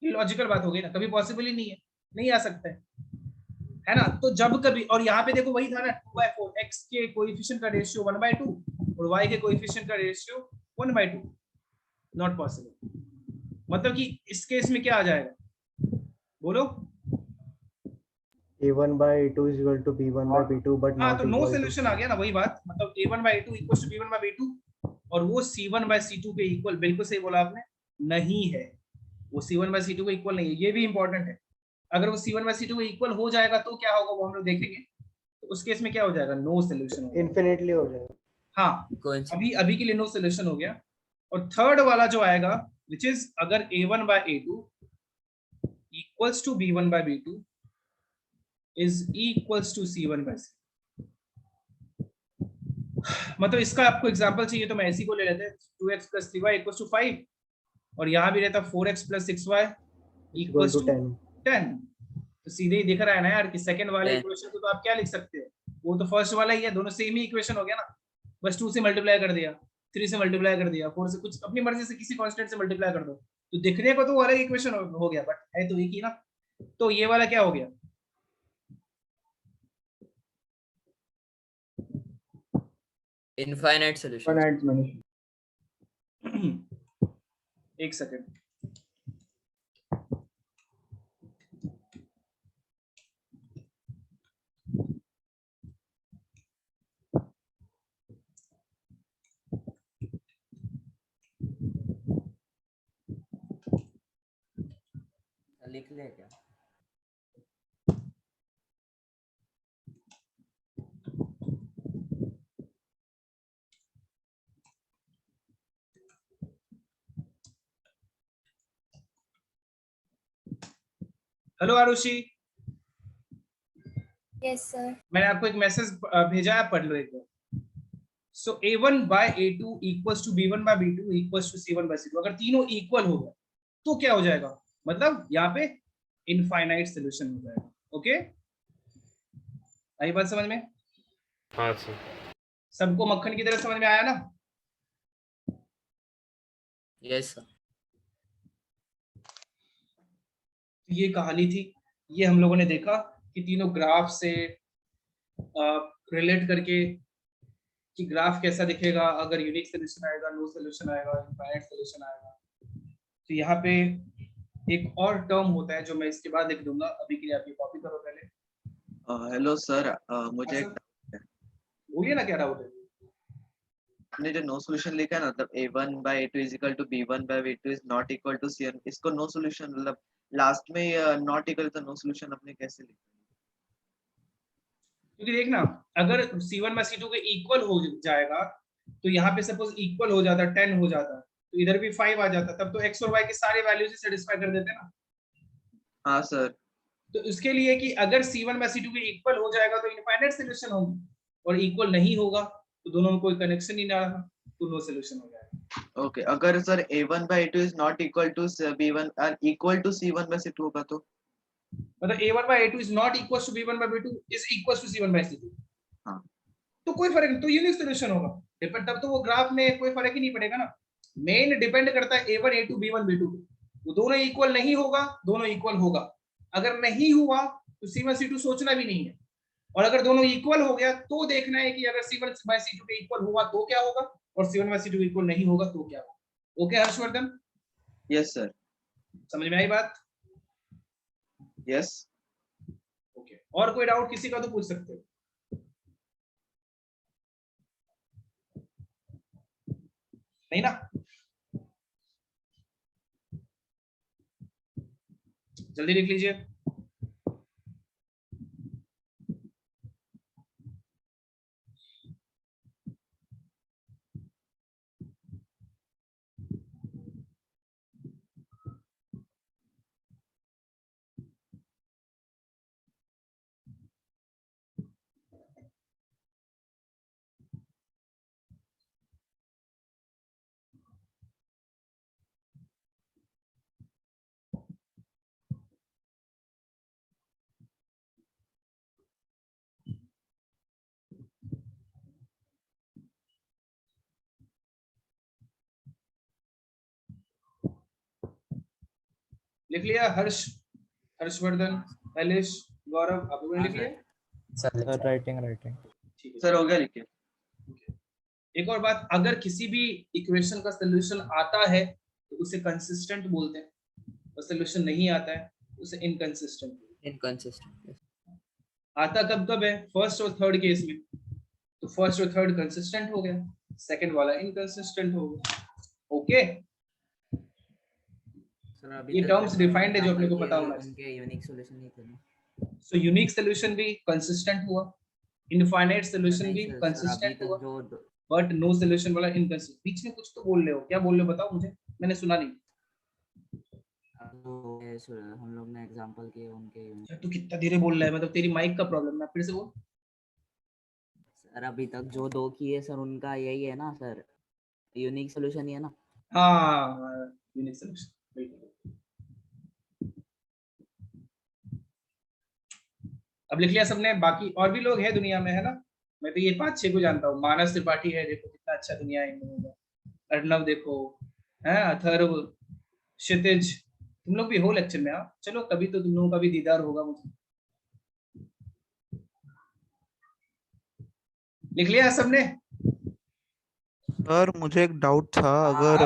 ये लॉजिकल बात हो गई ना, कभी पॉसिबल ही नहीं है, नहीं आ सकता है ना। तो जब कभी, और यहाँ पे देखो वही था ना, 2/4, x के कोएफिशिएंट का रेशियो 1/2 और y के कोएफिशिएंट का रेशियो 1/2, नॉट पॉसिबल। मतलब कि इस केस में क्या आ जाएगा, बोलो? a1/a2 = b1/b2 but हाँ, not तो नो equal to सोल्यूशन आ गया ना, वही बात, मतलब a1/a2 = b1/b2 और वो c1/c2 के इक्वल। बिल्कुल सही बोला आपने, नहीं है वो c1/c2 के इक्वल नहीं है, ये भी इंपॉर्टेंट है। अगर वो c1/c2 के इक्वल हो जाएगा तो क्या होगा वो हम लोग देखेंगे। तो उस केस में क्या हो जाएगा, नो सोल्यूशन हो जाएगा, infinitely हो जाएगा। हाँ, Coincidence. अभी के लिए नो सोल्यूशन हो गया। और थर्ड वाला जो आएगा विच इज अगर a1/a2 = b1/b2 is equals to c1/c, मतलब इसका आपको एग्जांपल चाहिए तो मैं ऐसी को ले लेते हैं, 2x + 3y = 5 और यहाँ भी रहता 4x + 6y = = 10। 10। तो सीधे ही दिख रहा है ना यार कि सेकंड वाले 10. इक्वेशन को तो आप क्या लिख सकते हो, वो तो फर्स्ट वाला ही है, दोनों सेम ही इक्वेशन हो गया ना, बस 2 से मल्टीप्लाई कर दिया, 3 से मल्टीप्लाई कर दिया, 4 से, कुछ अपनी मर्जी से किसी कांस्टेंट से मल्टीप्लाई कर दो, तो दिखने को तो वो अलग इक्वेशन हो गया, बट है तो एक ही ना। तो ये वाला क्या हो गया, Infinite solution. Infinite solution. एक सेकंड, लिख ले क्या? Hello Arushi, Yes, sir. मैंने आपको एक मैसेज भेजा है, पढ़ लो एक बार। सो a1/a2 = b1/b2 = c1/c2, अगर तीनों इक्वल हो गए तो क्या हो जाएगा, मतलब यहाँ पे इनफाइनाइट सॉल्यूशन हो जाएगा। ओके, आई बात समझ में? हाँ सर। सबको मक्खन की तरह समझ में आया ना? Yes sir. ये कहानी थी, ये हम लोगों ने देखा कि तीनों ग्राफ से रिलेट करके कि ग्राफ कैसा दिखेगा अगर यूनिक सोल्यूशन आएगा, नो सोल्यूशन आएगा, इनफाइनाइट सोल्यूशन आएगा। तो यहाँ पे एक और टर्म होता है जो मैं इसके बाद लिख दूंगा, अभी के लिए आप ये कॉपी करो पहले। हेलो सर, मुझे हाँ एक सर, बोलिए ना क्या डाउट है। आपने जो नो सोल्यूशन लिखा है ना, मतलब a1/a2 is equal to b1/b2 is not equal to c1, इसको नो सोल्यूशन मतलब लास्ट में नॉट इक्वल तो नो सोल्यूशन अपने कैसे लिखा? क्योंकि देखना, अगर C1 में C2 के इक्वल हो जाएगा तो यहाँ पे सपोज इक्वल हो जाता, 10 हो जाता, तो इधर भी 5 आ जाता, तब तो x और y के सारे वैल्यूज सेटिस्फाई कर देते ना। हाँ सर। तो इसके लिए कि अगर C1 में C2 के इक्वल हो जाएगा तो इनफाइनाइट सोल्यूशन होगी, और इक्वल नहीं होगा तो दोनों में कोई कनेक्शन ही ना रहा तो नो सोल्यूशन हो जाएगा। ओके, अगर sir a1/a2 is not equal to b1 और इक्वल टू c1/c2 होगा तो मतलब a1/a2 is not equals to b1/b2 is equals to c1 by c2। हाँ। तो कोई फर्क नहीं, तो यूनिक सोल्यूशन होगा। डिपेंड, तब तो वो ग्राफ में कोई फर्क ही नहीं पड़ेगा ना। मेन डिपेंड करता है a1 a2 b1 b2, वो दोनों इक्वल नहीं होगा, दोनों इक्वल होगा। अगर नहीं हुआ तो c1 c2 सोचना भी नहीं है, और अगर दोनों इक्वल हो गया तो देखना है कि अगर c1 by c2 के इक्वल हुआ तो क्या होगा, और c1 by c2 इक्वल नहीं होगा तो क्या होगा। ओके हर्षवर्धन? Yes sir. समझ में आई बात? यस। ओके, और कोई डाउट किसी का तो पूछ सकते हो। नहीं ना? जल्दी लिख लीजिए। लिख लिया हर्षवर्धन, एलिश, गौरव, आप लोगों ने लिख लिया? Sir writing writing. ठीक है सर हो गया, लिखिए। एक और बात, अगर किसी भी इक्वेशन का सोल्यूशन आता है तो उसे कंसिस्टेंट बोलते हैं, और सोल्यूशन नहीं आता है उसे इनकंसिस्टेंट। इनकंसिस्टेंट। आता कब कब है? फर्स्ट और थर्ड केस में। तो फर्स्ट और थर्ड कंसिस्टेंट हो गया, सेकंड वाला इनकंसिस्टेंट हो गया। ओके, सर अभी ये तक टर्म्स जो डिफाइंड है जो अपने को एग्जांपल पता दिए, होना चाहिए। उनके यूनिक सॉल्यूशन नहीं थे ना। सो यूनिक सोल्यूशन भी कंसिस्टेंट हुआ, इनफाइनाइट सोल्यूशन नहीं भी सर, अभी कंसिस्टेंट हुआ, तक जो बट नो सोल्यूशन वाला इनकंसिस्टेंट। बीच में कुछ तो बोल रहे हो, क्या बोल रहे हो बताओ मुझे, मैंने सुना नहीं। हम लोग ने एग्जांपल किए उनके unit। यार तू कितना धीरे बोल रहा है, मतलब तेरी माइक का प्रॉब्लम है, फिर से बोल। सर अभी तक जो दो किए सर उनका यही है ना सर, यूनिक सॉल्यूशन ही है ना। हाँ, यूनिक सोल्यूशन बिल्कुल। अब लिख लिया सबने? बाकी और भी लोग हैं दुनिया में, है ना? मैं तो ये 5-6 को जानता हूँ। मानस त्रिपाठी है, देखो कितना अच्छा दुनिया है इन लोगों का। अर्णव देखो, है अथर्व, क्षितिज, तुम लोग भी हो लेक्चर में। हाँ चलो, कभी तो तुम लोगों का भी दीदार होगा मुझे। लिख लिया सबने? सर मुझे एक डाउट था, अगर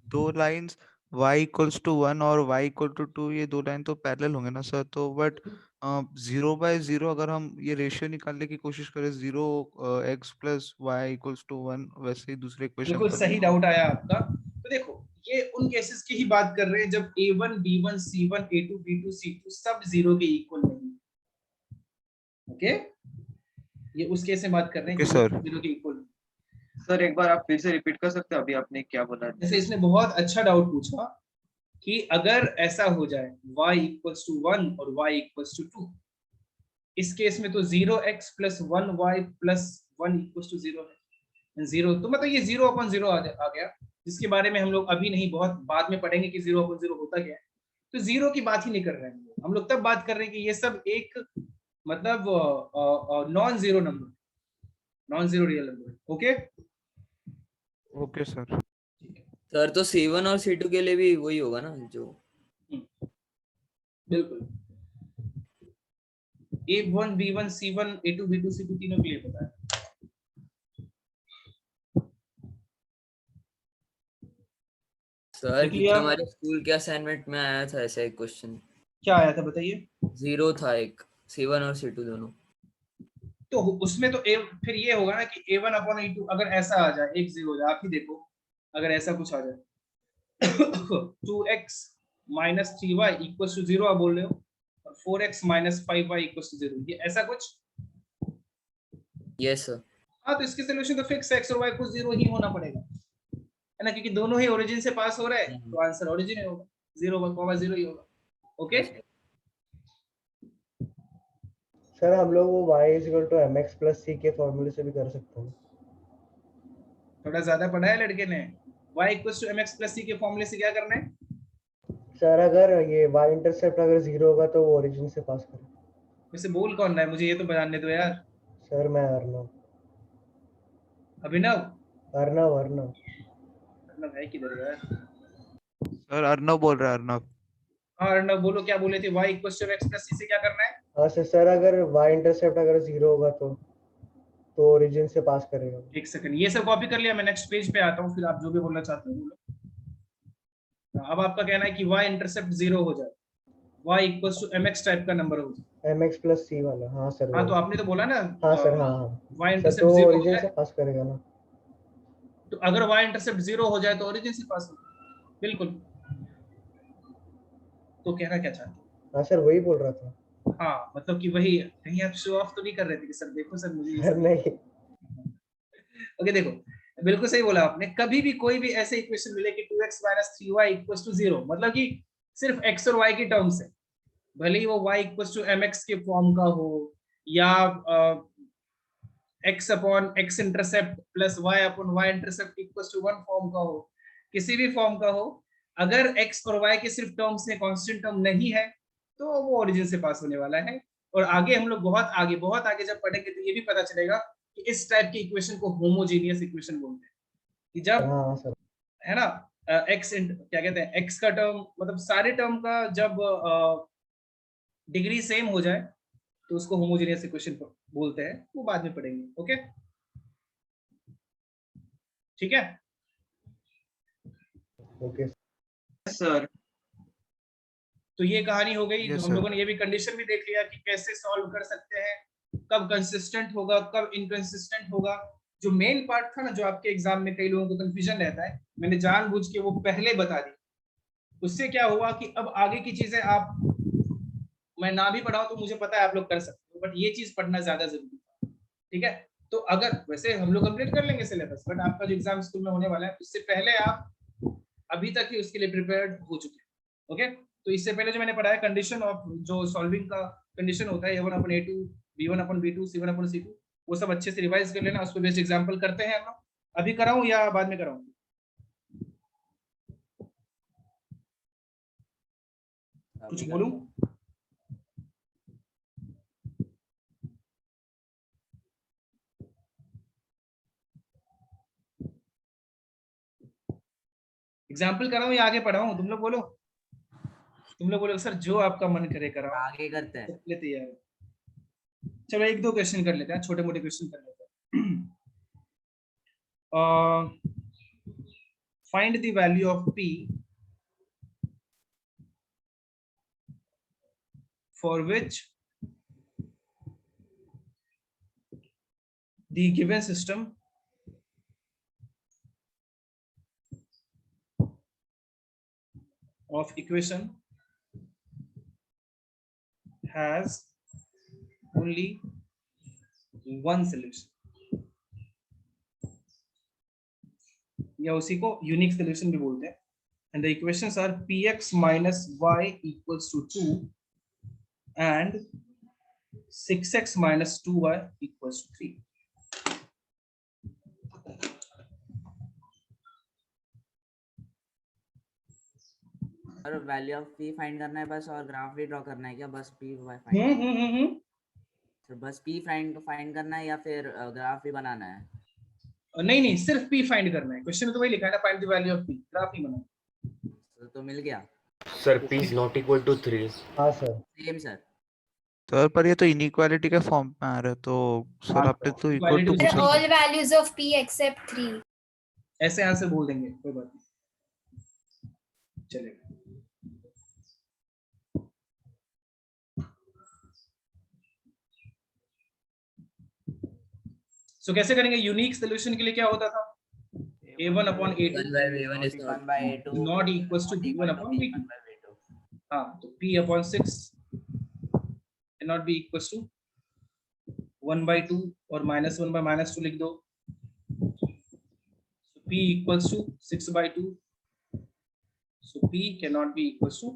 दो लाइंस y इक्वल्स टू 1 और y इक्वल टू 2, ये दो लाइन तो पैरेलल होंगे ना सर, तो बट 0/0 अगर हम ये रेशियो निकालने की कोशिश करें, 0x + y इक्वल्स टू 1, वैसे ही दूसरे इक्वेशन बिल्कुल पर सही भी हो। डाउट आया आपका। तो देखो, ये उन केसेस की ही बात कर रहे हैं जब a1 b1 c1 a2 b2 c2 सब 0 के इक्वल नहीं। ओके, ये उस केस में बात कर रहे हैं ओके कि सर। 0 के इक्वल। सर एक बार आप फिर से रिपीट कर सकते हो, अभी आपने क्या बोला? जैसे इसने बहुत अच्छा डाउट पूछा कि अगर ऐसा हो जाए y इक्वल्स टू 1 और y इक्वल्स टू 2, इस केस में तो 0x + 1y + 1 इक्वल्स टू 0 है। 0 तो मतलब ये 0/0 आ गया, जिसके बारे में हम लोग अभी नहीं, बहुत बाद में पढ़ेंगे कि 0/0 होता क्या है। तो 0 की बात ही नहीं कर रहे हैं हम लोग। तब बात कर रहे हैं कि ये सब एक मतलब non zero number, non zero real number. Okay okay sir. Sir तो C1 और C2 के लिए भी वही होगा ना जो। बिल्कुल। A1 B1 C1 A2 B2 C2 तीनों के लिए पता है। सर देख लिया? हमारे स्कूल के असाइनमेंट में आया था ऐसा एक क्वेश्चन, क्या आया था बताइए? 0 था एक, C1 और C2 दोनों। तो उसमें तो फिर ये होगा ना कि A1 अपॉन A2 अगर ऐसा आ जाए, एक 0 हो जाए, आप ही देखो अगर ऐसा कुछ आ जाए 2x minus 3y equal to 0 आप बोल रहे हो, और 4x minus 5y equal to 0, ये ऐसा कुछ? Yes sir. हाँ, तो इसके सोल्यूशन तो फिक्स x और y को 0 ही होना पड़ेगा, है ना, क्योंकि दोनों ही ओरिजिन से पास हो रहे हैं, तो आंसर ओरिजिन ही होगा, 0, 0 ही होगा। ओके, सर हम लोग वो y equal to mx plus c के फॉर्मूले से भी कर सकते हैं। थोड़ा ज्यादा पढ़ा है लड़के ने। y equal to mx plus c के फॉर्मूले से क्या करना है? सर अगर ये y इंटरसेप्ट अगर 0 होगा तो वो ओरिजिन से पास करें। वैसे बोल कौन रहा है, मुझे ये तो बताने दो यार। सर मैं अर्नव अभिनव? अर्नव अर्नव मतलब है किधर यार? सर अर्नव बोल रहा है, अर्नव। हाँ अर्नव बोलो, क्या बोले थे? y equal to mx plus c से क्या करना है? हाँ सर अगर y इंटरसेप्ट अगर 0 होगा तो ओरिजिन से पास करेगा। एक सेकंड, ये सब कॉपी कर लिया, मैं नेक्स्ट पेज पे आता हूँ, फिर आप जो भी बोलना चाहते हो बोलो। अब आपका कहना है कि y इंटरसेप्ट 0 हो जाए, y equal to mx type का नंबर हो जाए। mx प्लस c वाला। हाँ सर। हाँ तो आपने तो बोला ना। हाँ सर हाँ y सर, इंटरसेप्ट तो 0 हो ओरिजिन जाए, से पास करेगा ना। तो अगर y इंटरसेप्ट 0 हो जाए तो ओरिजिन से पास होगा, बिल्कुल। तो कहना क्या चाहते हो? हाँ सर वही बोल रहा था। हाँ मतलब कि वही, कहीं आप शो ऑफ तो नहीं कर रहे थे कि सर देखो सर मुझे ये सर सब नहीं। ओके देखो, बिल्कुल सही बोला आपने। कभी भी कोई भी ऐसे इक्वेशन मिले कि 2x minus 3y equals to 0, मतलब कि सिर्फ x और y की टर्म्स है, भले ही वो y इक्वल्स टू mx के फॉर्म का हो, या x upon x intercept plus y upon y intercept equals to 1 form का हो, किसी भी फॉर्म का हो, अगर x और y के सिर्फ टर्म्स में कांस्टेंट टर्म नहीं है तो वो ओरिजिन से पास होने वाला है। और आगे हम लोग बहुत आगे जब पढ़ेंगे तो ये भी पता चलेगा कि इस टाइप की इक्वेशन को होमोजेनियस इक्वेशन बोलते हैं, कि जब हाँ सर है ना क्या कहते हैं, एक्स का टर्म मतलब सारे टर्म का जब डिग्री सेम हो जाए तो उसको होमोजेनियस इक्वेशन बोलते हैं, वो बाद में पढ़ेंगे। ओके ठीक है। ओके सर तो ये कहानी हो गई। Yes, हम sir. लोगों ने ये भी कंडीशन भी देख लिया कि कैसे सॉल्व कर सकते हैं, कब कंसिस्टेंट होगा कब इनकंसिस्टेंट होगा। जो मेन पार्ट था ना, जो आपके एग्जाम में कई लोगों को कंफ्यूजन रहता है, मैंने जानबूझ के वो पहले बता दी। उससे क्या हुआ कि अब आगे की चीजें आप, मैं ना भी पढ़ाऊं तो मुझे पता है आप लोग कर सकते हो, बट ये चीज पढ़ना ज्यादा जरूरी था। ठीक है, तो अगर वैसे हम लोग कंप्लीट कर लेंगे सिलेबस, बट आपका जो एग्जाम स्कूल में होने वाला है उससे पहले आप अभी तक ही उसके लिए प्रिपेयर्ड हो चुके हैं। ओके, तो इससे पहले जो मैंने पढ़ाया कंडीशन ऑफ जो सॉल्विंग का कंडीशन होता है, A1 अपन A2 B1 अपन B2 C1 अपन C2, वो सब अच्छे से रिवाइज कर लेना। उस पर बेस्ड एग्जांपल करते हैं हम लोग। अभी कराऊं या बाद में कराऊं? कुछ बोलूं? एग्जांपल कराऊं या आगे पढ़ाऊं? तुम लोग बोलो, तुम लोग बोलो सर, जो आपका मन करे कराओ। आगे करते हैं। लेते यार, चलो एक दो क्वेश्चन कर लेते हैं, छोटे मोटे क्वेश्चन कर लेते हैं। Find the value of p for which the given system of equation has only one solution, या उसी को यूनिक सोल्यूशन भी बोलते हैं। and the equations are px minus y equals to 2 and 6x minus 2y equals to 3. और value of p find करना है बस, और ग्राफ भी ड्रॉ करना है क्या? बस p फाइंड तो बस p फाइंड करना है या फिर ग्राफ भी बनाना है? नहीं सिर्फ p फाइंड करना है। क्वेश्चन में तो वही लिखा है ना, find the value of p, graph ही बनाना। तो मिल गया sir p is not equal to 3. हाँ सर सेम सर। सर पर ये तो इनइक्वालिटी के फॉर्म में आ रहा है, तो हाँ, सर आपने तो इक्वल equality टू उसी पूछा। all values of p except 3. ऐसे आंसर बोल देंगे, कोई बात नहीं, चलेगा। सो कैसे करेंगे? यूनिक सोल्यूशन के लिए क्या होता था? a1 upon a2 1 by v1 is not 1 by a2 not equals to b1 upon b2. 1 by v2. हाँ, तो p upon 6 cannot be equals to 1 by 2 और -1 by -2 लिख दो। So p equals to 6 by 2. So p cannot be equals to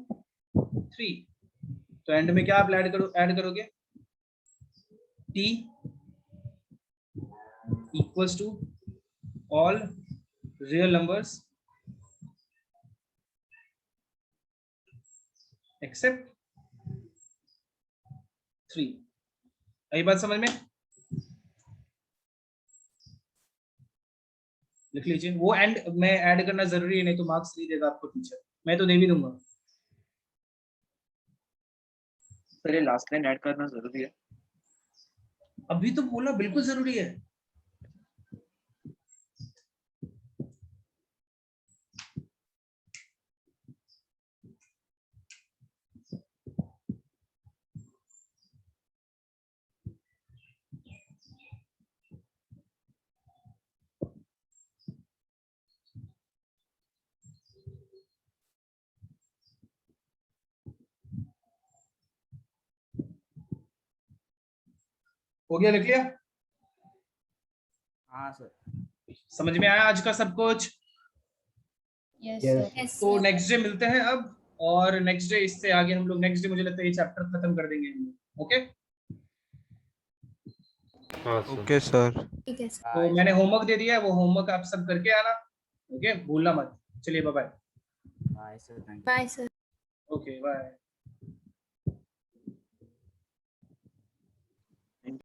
3. तो and में क्या आप add करोगे? t equals to all real numbers except 3. आई बात समझ में? लिख लीजिए। वो एंड में ऐड करना जरूरी है, नहीं तो मार्क्स नहीं देगा आपको टीचर, मैं तो दे भी दूंगा। सर ये लास्ट लाइन ऐड करना जरूरी है? अभी तो बोला बिल्कुल जरूरी है। हो गया? लिख लिया? हाँ सर। समझ में आया आज का सब कुछ? Yes, Yes. sir. Yes, तो sir. नेक्स्ट डे मिलते हैं अब, और नेक्स्ट डे इससे आगे हम लोग नेक्स्ट डे मुझे लगता है ये चैप्टर खत्म कर देंगे हम लोग। ओके? हाँ सर। Okay sir. ठीक है सर। तो मैंने होमवर्क दे दिया है, वो होमवर्क आप सब करके आना। ओके, भूलना मत। चलिए bye bye. Bye sir, thank you. Bye, sir. Okay bye.